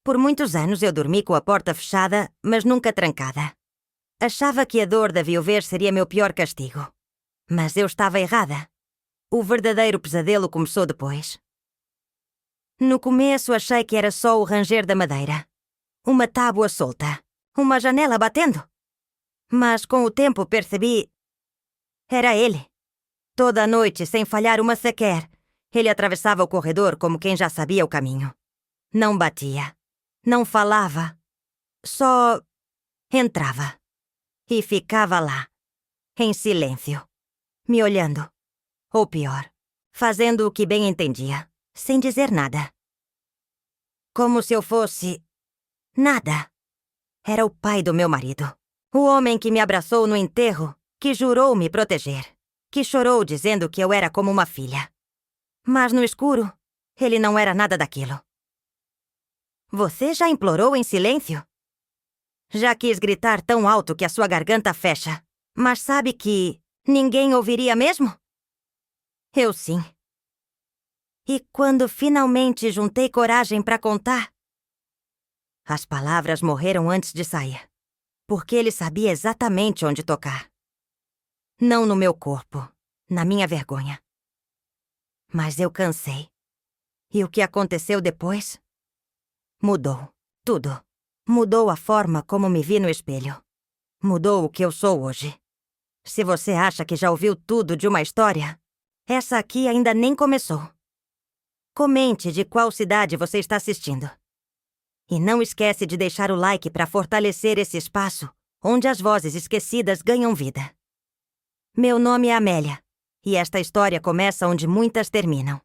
Por muitos anos eu dormi com a porta fechada, mas nunca trancada. Achava que a dor da viuvez seria meu pior castigo. Mas eu estava errada. O verdadeiro pesadelo começou depois. No começo achei que era só o ranger da madeira. Uma tábua solta. Uma janela batendo. Mas com o tempo percebi... Era ele. Toda a noite, sem falhar uma sequer, ele atravessava o corredor como quem já sabia o caminho. Não batia. Não falava. Só... entrava. E ficava lá. Em silêncio. Me olhando. Ou pior, fazendo o que bem entendia, sem dizer nada. Como se eu fosse... nada. Era o pai do meu marido. O homem que me abraçou no enterro, que jurou me proteger, que chorou dizendo que eu era como uma filha. Mas no escuro, ele não era nada daquilo. Você já implorou em silêncio? Já quis gritar tão alto que a sua garganta fecha, mas sabe que ninguém ouviria mesmo? Eu sim. E quando finalmente juntei coragem para contar, as palavras morreram antes de sair, porque ele sabia exatamente onde tocar. Não no meu corpo, na minha vergonha. Mas eu cansei. E o que aconteceu depois? Mudou. Tudo. Mudou a forma como me vi no espelho. Mudou o que eu sou hoje. Se você acha que já ouviu tudo de uma história, essa aqui ainda nem começou. Comente de qual cidade você está assistindo. E não esquece de deixar o like para fortalecer esse espaço onde as vozes esquecidas ganham vida. Meu nome é Amélia, e esta história começa onde muitas terminam.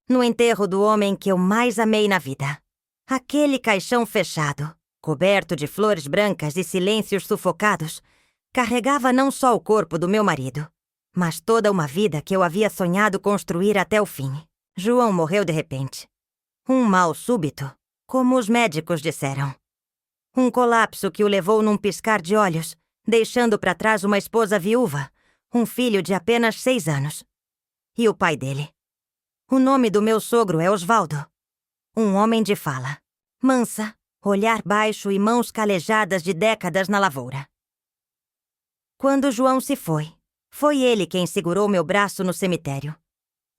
No enterro do homem que eu mais amei na vida. Aquele caixão fechado, coberto de flores brancas e silêncios sufocados, carregava não só o corpo do meu marido, mas toda uma vida que eu havia sonhado construir até o fim. João morreu de repente. Um mal súbito, como os médicos disseram. Um colapso que o levou num piscar de olhos, deixando para trás uma esposa viúva, um filho de apenas 6 anos. E o pai dele. O nome do meu sogro é Osvaldo. Um homem de fala. Mansa, olhar baixo e mãos calejadas de décadas na lavoura. Quando João se foi ele quem segurou meu braço no cemitério.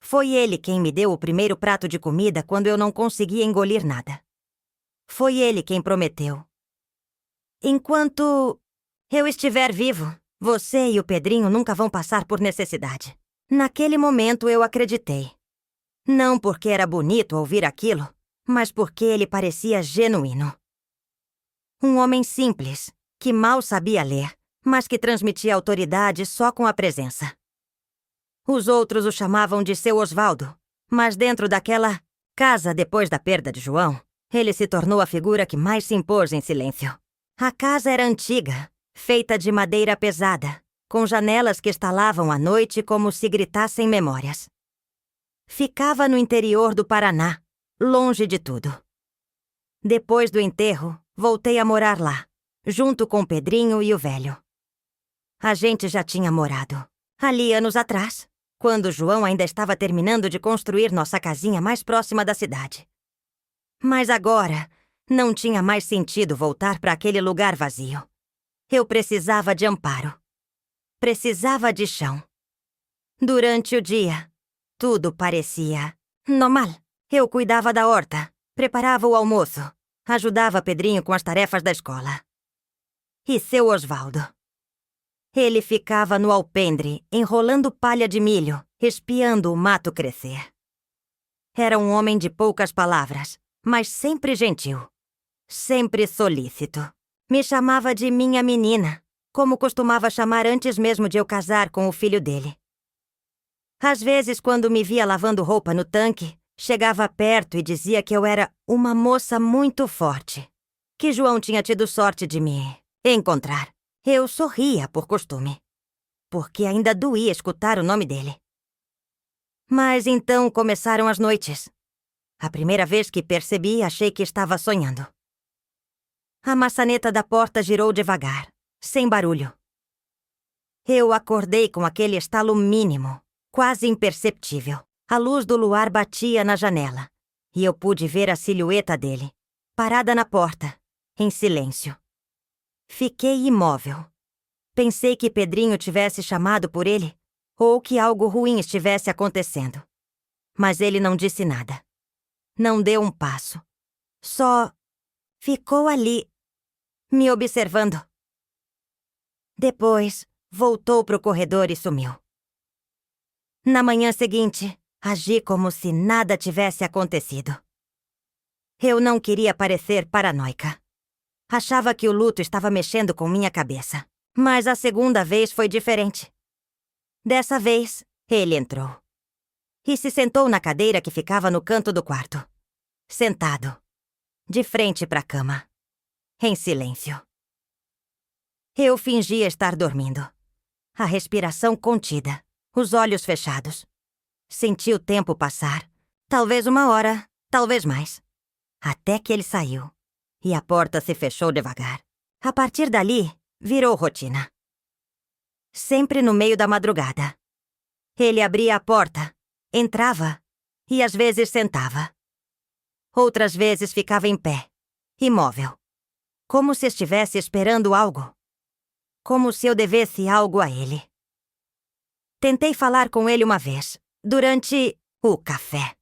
Foi ele quem me deu o primeiro prato de comida quando eu não conseguia engolir nada. Foi ele quem prometeu: enquanto eu estiver vivo, você e o Pedrinho nunca vão passar por necessidade. Naquele momento eu acreditei. Não porque era bonito ouvir aquilo, mas porque ele parecia genuíno. Um homem simples, que mal sabia ler, mas que transmitia autoridade só com a presença. Os outros o chamavam de seu Osvaldo, mas dentro daquela casa depois da perda de João, ele se tornou a figura que mais se impôs em silêncio. A casa era antiga, feita de madeira pesada, com janelas que estalavam à noite como se gritassem memórias. Ficava no interior do Paraná, longe de tudo. Depois do enterro, voltei a morar lá, junto com o Pedrinho e o velho. A gente já tinha morado, ali anos atrás, quando João ainda estava terminando de construir nossa casinha mais próxima da cidade. Mas agora, não tinha mais sentido voltar para aquele lugar vazio. Eu precisava de amparo. Precisava de chão. Durante o dia, tudo parecia normal. Eu cuidava da horta, preparava o almoço, ajudava Pedrinho com as tarefas da escola. E seu Osvaldo? Ele ficava no alpendre, enrolando palha de milho, espiando o mato crescer. Era um homem de poucas palavras, mas sempre gentil, sempre solícito. Me chamava de minha menina, como costumava chamar antes mesmo de eu casar com o filho dele. Às vezes, quando me via lavando roupa no tanque, chegava perto e dizia que eu era uma moça muito forte, que João tinha tido sorte de me encontrar. Eu sorria por costume, porque ainda doía escutar o nome dele. Mas então começaram as noites. A primeira vez que percebi, achei que estava sonhando. A maçaneta da porta girou devagar, sem barulho. Eu acordei com aquele estalo mínimo, quase imperceptível. A luz do luar batia na janela, e eu pude ver a silhueta dele, parada na porta, em silêncio. Fiquei imóvel. Pensei que Pedrinho tivesse chamado por ele, ou que algo ruim estivesse acontecendo. Mas ele não disse nada. Não deu um passo. Só ficou ali, me observando. Depois, voltou pro corredor e sumiu. Na manhã seguinte, agi como se nada tivesse acontecido. Eu não queria parecer paranoica. Achava que o luto estava mexendo com minha cabeça. Mas a segunda vez foi diferente. Dessa vez, ele entrou. E se sentou na cadeira que ficava no canto do quarto. Sentado, de frente para a cama, em silêncio. Eu fingia estar dormindo. A respiração contida, os olhos fechados. Senti o tempo passar. Talvez 1 hora, talvez mais. Até que ele saiu. E a porta se fechou devagar. A partir dali, virou rotina. Sempre no meio da madrugada. Ele abria a porta, entrava e às vezes sentava. Outras vezes ficava em pé, imóvel. Como se estivesse esperando algo. Como se eu devesse algo a ele. Tentei falar com ele uma vez, durante o café.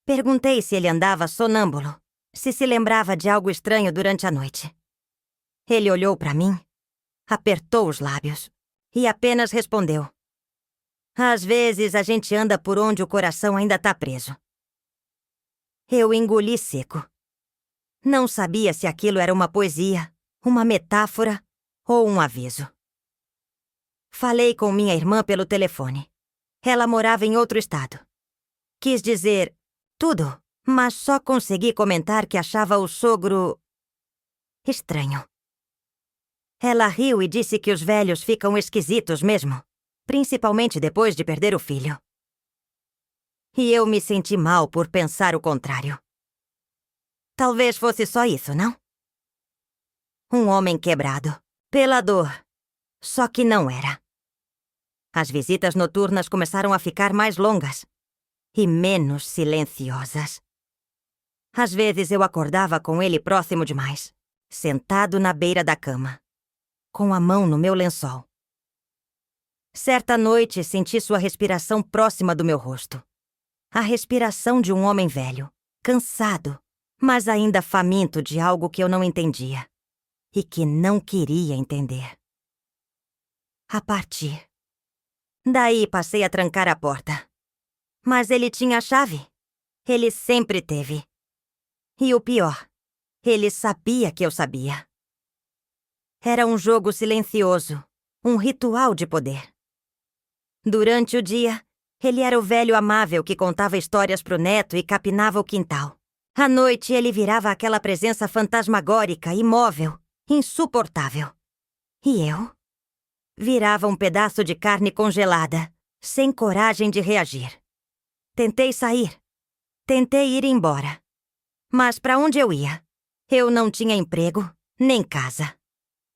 Perguntei se ele andava sonâmbulo, se lembrava de algo estranho durante a noite. Ele olhou para mim, apertou os lábios e apenas respondeu: "Às vezes a gente anda por onde o coração ainda tá preso." Eu engoli seco. Não sabia se aquilo era uma poesia, uma metáfora ou um aviso. Falei com minha irmã pelo telefone. Ela morava em outro estado. Quis dizer tudo, mas só consegui comentar que achava o sogro estranho. Ela riu e disse que os velhos ficam esquisitos mesmo, principalmente depois de perder o filho. E eu me senti mal por pensar o contrário. Talvez fosse só isso, não? Um homem quebrado, pela dor. Só que não era. As visitas noturnas começaram a ficar mais longas e menos silenciosas. Às vezes eu acordava com ele próximo demais, sentado na beira da cama, com a mão no meu lençol. Certa noite senti sua respiração próxima do meu rosto. A respiração de um homem velho, cansado, mas ainda faminto de algo que eu não entendia e que não queria entender. A partir. Daí passei a trancar a porta. Mas ele tinha a chave. Ele sempre teve. E o pior, ele sabia que eu sabia. Era um jogo silencioso, um ritual de poder. Durante o dia, ele era o velho amável que contava histórias pro neto e capinava o quintal. À noite, ele virava aquela presença fantasmagórica, imóvel, insuportável. E eu? Virava um pedaço de carne congelada, sem coragem de reagir. Tentei sair. Tentei ir embora. Mas para onde eu ia? Eu não tinha emprego, nem casa.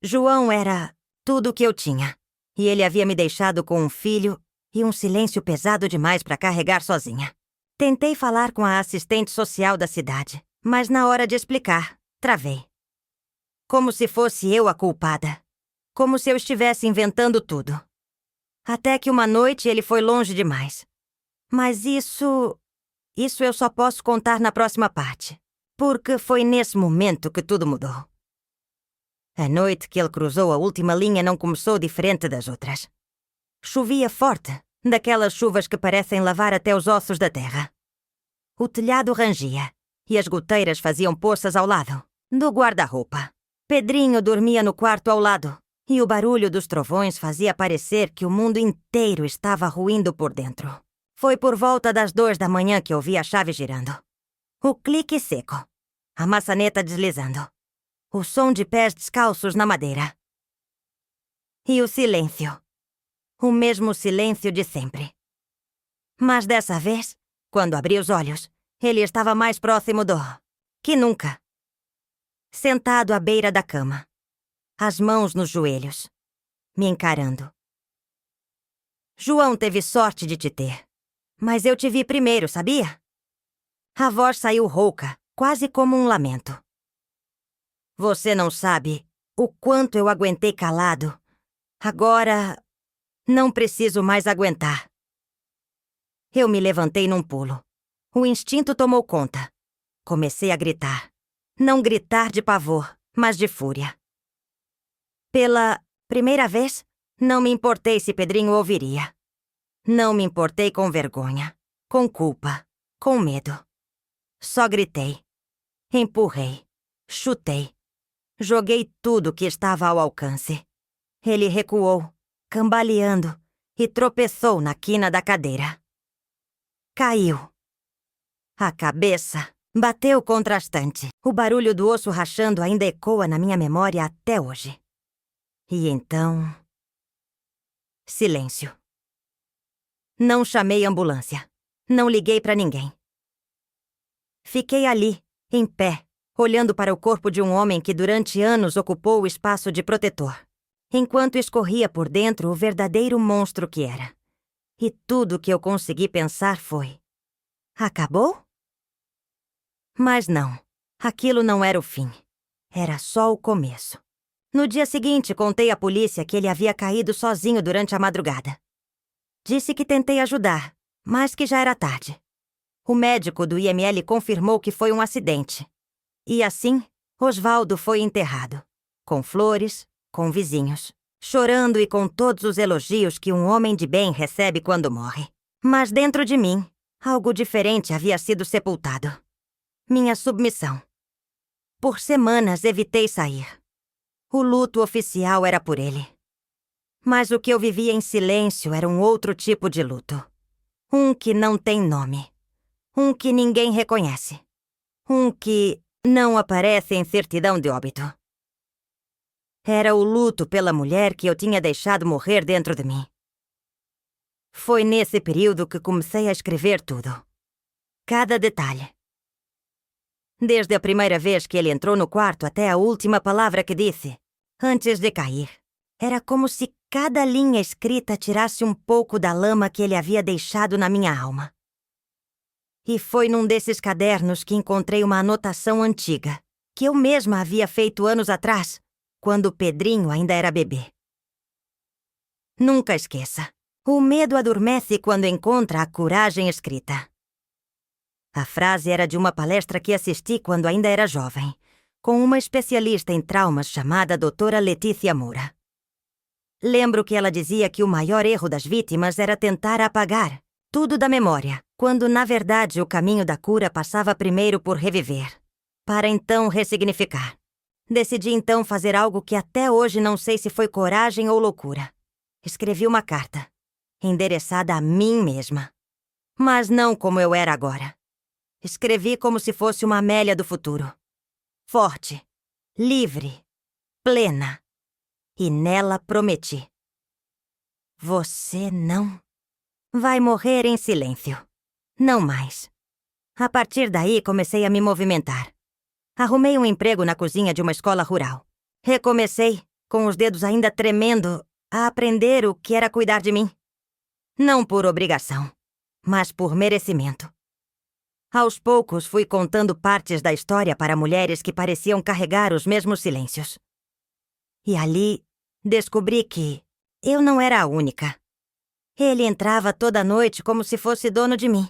João era tudo o que eu tinha. E ele havia me deixado com um filho e um silêncio pesado demais para carregar sozinha. Tentei falar com a assistente social da cidade, mas na hora de explicar, travei. Como se fosse eu a culpada. Como se eu estivesse inventando tudo. Até que uma noite ele foi longe demais. Mas isso eu só posso contar na próxima parte. Porque foi nesse momento que tudo mudou. A noite que ele cruzou a última linha não começou diferente das outras. Chovia forte, daquelas chuvas que parecem lavar até os ossos da terra. O telhado rangia, e as goteiras faziam poças ao lado, do guarda-roupa. Pedrinho dormia no quarto ao lado, e o barulho dos trovões fazia parecer que o mundo inteiro estava ruindo por dentro. Foi por volta das 2 da manhã que ouvi a chave girando. O clique seco, a maçaneta deslizando, o som de pés descalços na madeira. E o silêncio. O mesmo silêncio de sempre. Mas dessa vez, quando abri os olhos, ele estava mais próximo que nunca. Sentado à beira da cama, as mãos nos joelhos, me encarando. João teve sorte de te ter, mas eu te vi primeiro, sabia? A voz saiu rouca, quase como um lamento. Você não sabe o quanto eu aguentei calado. Agora, não preciso mais aguentar. Eu me levantei num pulo. O instinto tomou conta. Comecei a gritar. Não gritar de pavor, mas de fúria. Pela primeira vez, não me importei se Pedrinho ouviria. Não me importei com vergonha, com culpa, com medo. Só gritei. Empurrei. Chutei. Joguei tudo que estava ao alcance. Ele recuou, cambaleando, e tropeçou na quina da cadeira. Caiu. A cabeça bateu contra a estante. O barulho do osso rachando ainda ecoa na minha memória até hoje. E então... silêncio. Não chamei ambulância. Não liguei para ninguém. Fiquei ali, em pé, olhando para o corpo de um homem que durante anos ocupou o espaço de protetor, enquanto escorria por dentro o verdadeiro monstro que era. E tudo que eu consegui pensar foi... acabou? Mas não. Aquilo não era o fim. Era só o começo. No dia seguinte, contei à polícia que ele havia caído sozinho durante a madrugada. Disse que tentei ajudar, mas que já era tarde. O médico do IML confirmou que foi um acidente. E assim, Osvaldo foi enterrado. Com flores, com vizinhos, chorando e com todos os elogios que um homem de bem recebe quando morre. Mas dentro de mim, algo diferente havia sido sepultado. Minha submissão. Por semanas evitei sair. O luto oficial era por ele. Mas o que eu vivia em silêncio era um outro tipo de luto. Um que não tem nome. Um que ninguém reconhece. Um que não aparece em certidão de óbito. Era o luto pela mulher que eu tinha deixado morrer dentro de mim. Foi nesse período que comecei a escrever tudo. Cada detalhe. Desde a primeira vez que ele entrou no quarto até a última palavra que disse, antes de cair. Era como se cada linha escrita tirasse um pouco da lama que ele havia deixado na minha alma. E foi num desses cadernos que encontrei uma anotação antiga, que eu mesma havia feito anos atrás, quando o Pedrinho ainda era bebê. Nunca esqueça. O medo adormece quando encontra a coragem escrita. A frase era de uma palestra que assisti quando ainda era jovem, com uma especialista em traumas chamada Doutora Letícia Moura. Lembro que ela dizia que o maior erro das vítimas era tentar apagar tudo da memória, quando na verdade o caminho da cura passava primeiro por reviver, para então ressignificar. Decidi então fazer algo que até hoje não sei se foi coragem ou loucura. Escrevi uma carta, endereçada a mim mesma. Mas não como eu era agora. Escrevi como se fosse uma Amélia do futuro. Forte, livre, plena. E nela prometi. Você não vai morrer em silêncio. Não mais. A partir daí comecei a me movimentar. Arrumei um emprego na cozinha de uma escola rural. Recomecei, com os dedos ainda tremendo, a aprender o que era cuidar de mim. Não por obrigação, mas por merecimento. Aos poucos fui contando partes da história para mulheres que pareciam carregar os mesmos silêncios. E ali descobri que eu não era a única. Ele entrava toda noite como se fosse dono de mim.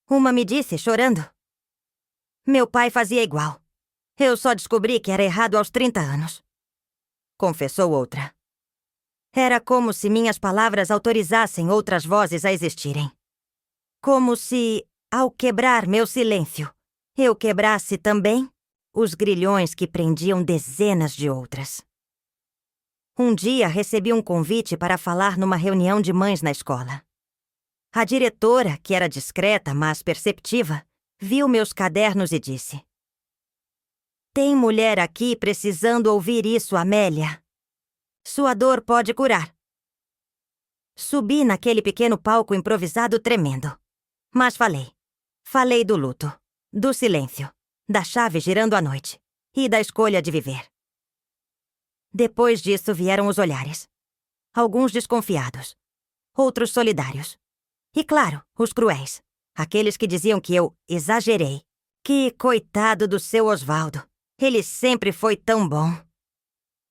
Uma me disse, chorando. Meu pai fazia igual. Eu só descobri que era errado aos 30 anos. Confessou outra. Era como se minhas palavras autorizassem outras vozes a existirem. Como se, ao quebrar meu silêncio, eu quebrasse também os grilhões que prendiam dezenas de outras. Um dia recebi um convite para falar numa reunião de mães na escola. A diretora, que era discreta, mas perceptiva, viu meus cadernos e disse: "Tem mulher aqui precisando ouvir isso, Amélia. Sua dor pode curar." Subi naquele pequeno palco improvisado tremendo. Mas falei. Falei do luto, do silêncio, da chave girando à noite e da escolha de viver. Depois disso vieram os olhares. Alguns desconfiados, outros solidários. E claro, os cruéis. Aqueles que diziam que eu exagerei. Que coitado do seu Osvaldo. Ele sempre foi tão bom.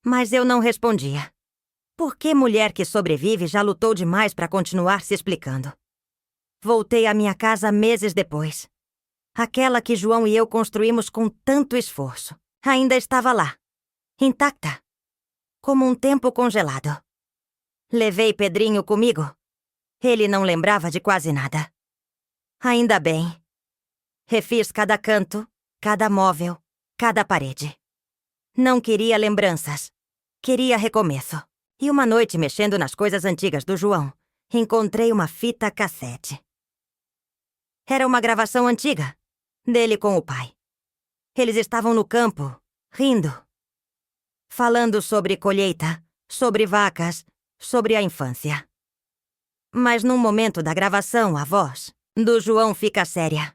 Mas eu não respondia. Por que mulher que sobrevive já lutou demais para continuar se explicando? Voltei à minha casa meses depois. Aquela que João e eu construímos com tanto esforço. Ainda estava lá, intacta, como um tempo congelado. Levei Pedrinho comigo. Ele não lembrava de quase nada. Ainda bem. Refiz cada canto, cada móvel, cada parede. Não queria lembranças. Queria recomeço. E uma noite, mexendo nas coisas antigas do João, encontrei uma fita cassete. Era uma gravação antiga, dele com o pai. Eles estavam no campo, rindo. Falando sobre colheita, sobre vacas, sobre a infância. Mas num momento da gravação, a voz do João fica séria.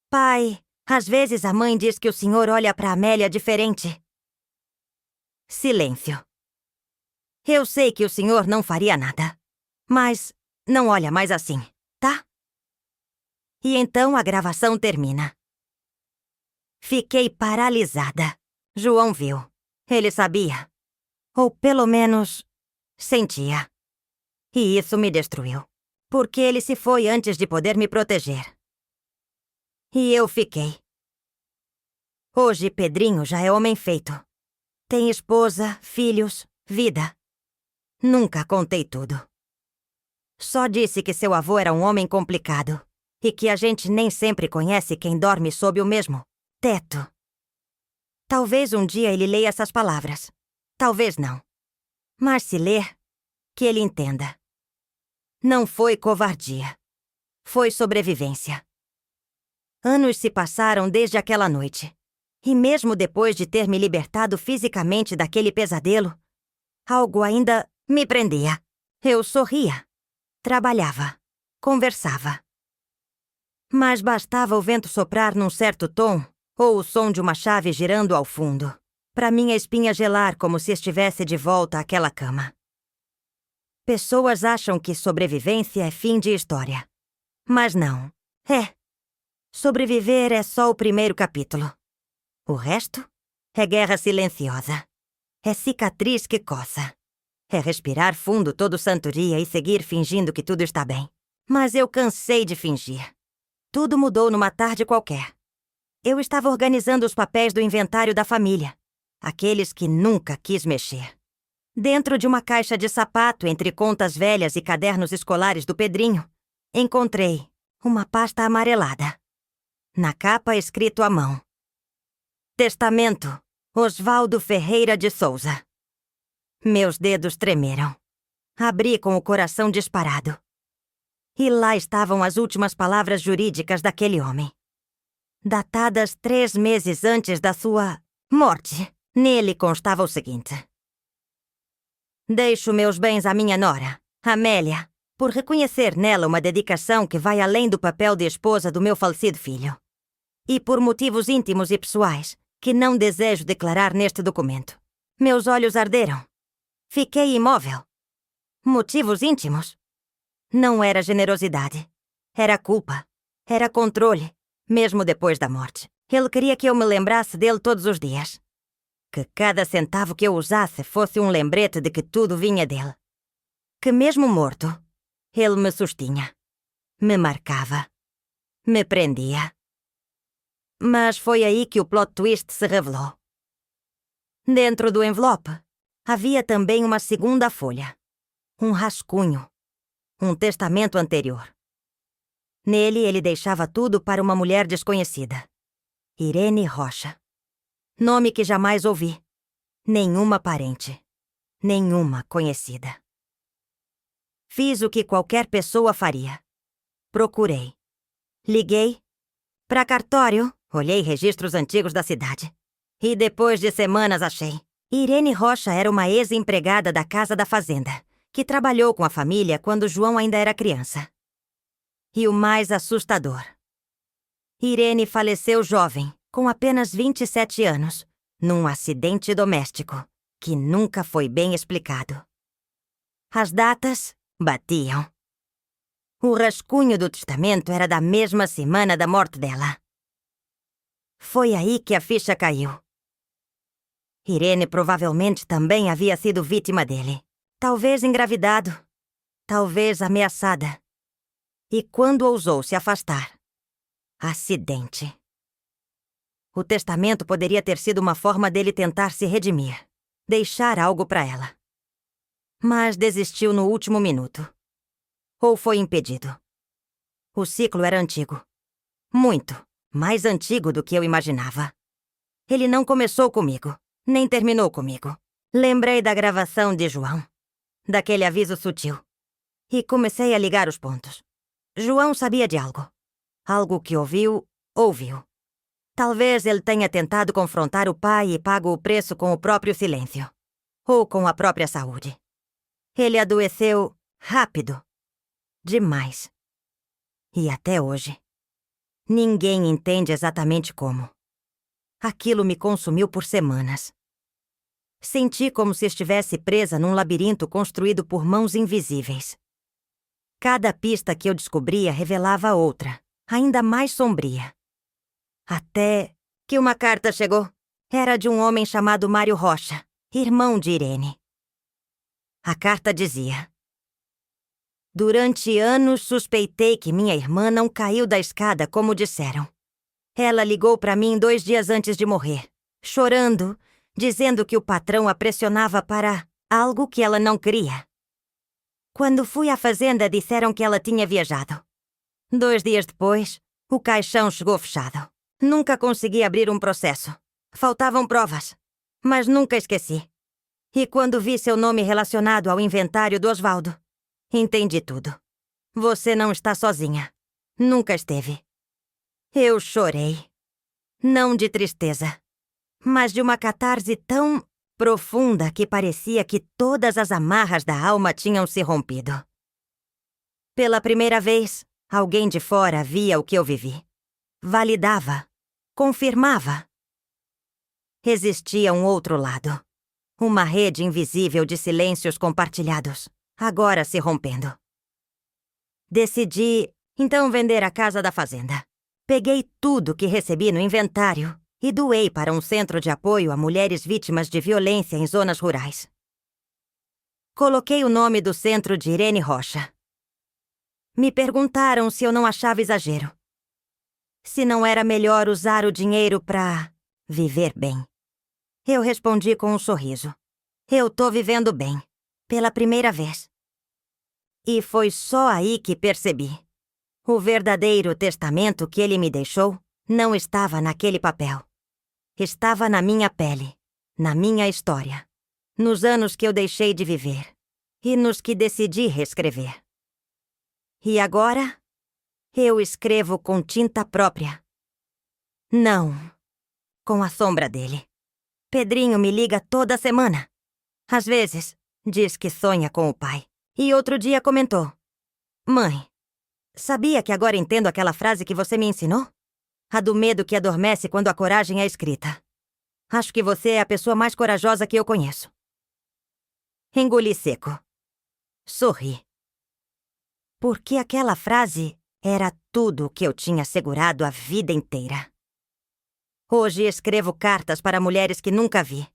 Pai, às vezes a mãe diz que o senhor olha pra Amélia diferente. Silêncio. Eu sei que o senhor não faria nada, mas não olha mais assim, tá? E então a gravação termina. Fiquei paralisada. João viu. Ele sabia. Ou pelo menos, sentia. E isso me destruiu. Porque ele se foi antes de poder me proteger. E eu fiquei. Hoje Pedrinho já é homem feito. Tem esposa, filhos, vida. Nunca contei tudo. Só disse que seu avô era um homem complicado. E que a gente nem sempre conhece quem dorme sob o mesmo teto. Talvez um dia ele leia essas palavras. Talvez não. Mas se ler, que ele entenda. Não foi covardia. Foi sobrevivência. Anos se passaram desde aquela noite. E mesmo depois de ter me libertado fisicamente daquele pesadelo, algo ainda me prendia. Eu sorria. Trabalhava. Conversava. Mas bastava o vento soprar num certo tom, ou o som de uma chave girando ao fundo, para minha espinha gelar como se estivesse de volta àquela cama. Pessoas acham que sobrevivência é fim de história. Mas não. É. Sobreviver é só o primeiro capítulo. O resto é guerra silenciosa. É cicatriz que coça. É respirar fundo todo santo dia e seguir fingindo que tudo está bem. Mas eu cansei de fingir. Tudo mudou numa tarde qualquer. Eu estava organizando os papéis do inventário da família. Aqueles que nunca quis mexer. Dentro de uma caixa de sapato entre contas velhas e cadernos escolares do Pedrinho, encontrei uma pasta amarelada. Na capa, escrito à mão. Testamento, Osvaldo Ferreira de Souza. Meus dedos tremeram. Abri com o coração disparado. E lá estavam as últimas palavras jurídicas daquele homem. Datadas 3 meses antes da sua morte. Nele constava o seguinte. Deixo meus bens à minha nora, Amélia, por reconhecer nela uma dedicação que vai além do papel de esposa do meu falecido filho. E por motivos íntimos e pessoais, que não desejo declarar neste documento. Meus olhos arderam. Fiquei imóvel. Motivos íntimos? Não era generosidade. Era culpa. Era controle, mesmo depois da morte. Ele queria que eu me lembrasse dele todos os dias. Que cada centavo que eu usasse fosse um lembrete de que tudo vinha dele. Que mesmo morto, ele me sustinha. Me marcava. Me prendia. Mas foi aí que o plot twist se revelou. Dentro do envelope, havia também uma segunda folha. Um rascunho. Um testamento anterior. Nele, ele deixava tudo para uma mulher desconhecida. Irene Rocha. Nome que jamais ouvi. Nenhuma parente. Nenhuma conhecida. Fiz o que qualquer pessoa faria. Procurei. Liguei. Pra cartório, olhei registros antigos da cidade. E depois de semanas achei. Irene Rocha era uma ex-empregada da Casa da Fazenda, que trabalhou com a família quando João ainda era criança. E o mais assustador. Irene faleceu jovem, com apenas 27 anos, num acidente doméstico, que nunca foi bem explicado. As datas batiam. O rascunho do testamento era da mesma semana da morte dela. Foi aí que a ficha caiu. Irene provavelmente também havia sido vítima dele. Talvez engravidado. Talvez ameaçada. E quando ousou se afastar? Acidente. O testamento poderia ter sido uma forma dele tentar se redimir. Deixar algo para ela. Mas desistiu no último minuto. Ou foi impedido. O ciclo era antigo. Muito. Mais antigo do que eu imaginava. Ele não começou comigo, nem terminou comigo. Lembrei da gravação de João. Daquele aviso sutil. E comecei a ligar os pontos. João sabia de algo. Algo que ouviu. Talvez ele tenha tentado confrontar o pai e pago o preço com o próprio silêncio. Ou com a própria saúde. Ele adoeceu rápido. Demais. E até hoje. Ninguém entende exatamente como. Aquilo me consumiu por semanas. Senti como se estivesse presa num labirinto construído por mãos invisíveis. Cada pista que eu descobria revelava outra, ainda mais sombria. Até que uma carta chegou. Era de um homem chamado Mário Rocha, irmão de Irene. A carta dizia: durante anos suspeitei que minha irmã não caiu da escada como disseram. Ela ligou para mim 2 dias antes de morrer, chorando, dizendo que o patrão a pressionava para algo que ela não queria. Quando fui à fazenda, disseram que ela tinha viajado. 2 dias depois, o caixão chegou fechado. Nunca consegui abrir um processo. Faltavam provas, mas nunca esqueci. E quando vi seu nome relacionado ao inventário do Osvaldo, entendi tudo. Você não está sozinha. Nunca esteve. Eu chorei. Não de tristeza, mas de uma catarse tão profunda que parecia que todas as amarras da alma tinham se rompido. Pela primeira vez, alguém de fora via o que eu vivi. Validava. Confirmava. Existia um outro lado. Uma rede invisível de silêncios compartilhados, agora se rompendo. Decidi, então, vender a casa da fazenda. Peguei tudo que recebi no inventário e doei para um centro de apoio a mulheres vítimas de violência em zonas rurais. Coloquei o nome do centro de Irene Rocha. Me perguntaram se eu não achava exagero. Se não era melhor usar o dinheiro para viver bem. Eu respondi com um sorriso. Eu tô vivendo bem. Pela primeira vez. E foi só aí que percebi. O verdadeiro testamento que ele me deixou não estava naquele papel. Estava na minha pele, na minha história, nos anos que eu deixei de viver e nos que decidi reescrever. E agora, eu escrevo com tinta própria. Não, com a sombra dele. Pedrinho me liga toda semana. Às vezes, diz que sonha com o pai. E outro dia comentou: mãe, sabia que agora entendo aquela frase que você me ensinou? A do medo que adormece quando a coragem é escrita. Acho que você é a pessoa mais corajosa que eu conheço. Engoli seco. Sorri. Porque aquela frase era tudo o que eu tinha segurado a vida inteira. Hoje escrevo cartas para mulheres que nunca vi.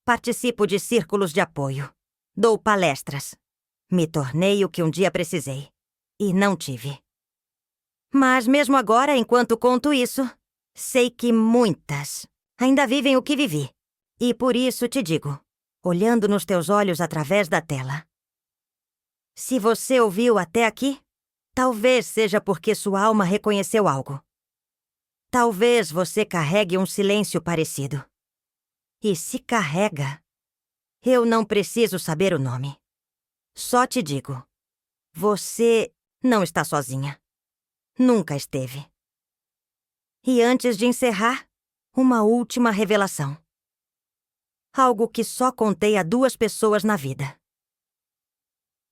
Participo de círculos de apoio. Dou palestras. Me tornei o que um dia precisei. E não tive. Mas mesmo agora, enquanto conto isso, sei que muitas ainda vivem o que vivi. E por isso te digo, olhando nos teus olhos através da tela: se você ouviu até aqui, talvez seja porque sua alma reconheceu algo. Talvez você carregue um silêncio parecido. E se carrega, eu não preciso saber o nome. Só te digo, você não está sozinha. Nunca esteve. E antes de encerrar, uma última revelação. Algo que só contei a 2 pessoas na vida.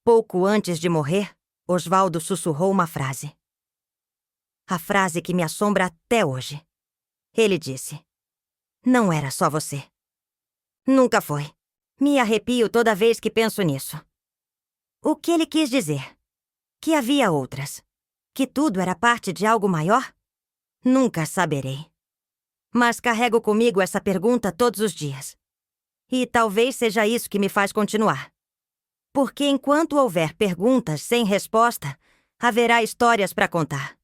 Pouco antes de morrer, Osvaldo sussurrou uma frase. A frase que me assombra até hoje. Ele disse: não era só você. Nunca foi. Me arrepio toda vez que penso nisso. O que ele quis dizer? Que havia outras. Que tudo era parte de algo maior? Nunca saberei. Mas carrego comigo essa pergunta todos os dias. E talvez seja isso que me faz continuar. Porque enquanto houver perguntas sem resposta, haverá histórias para contar.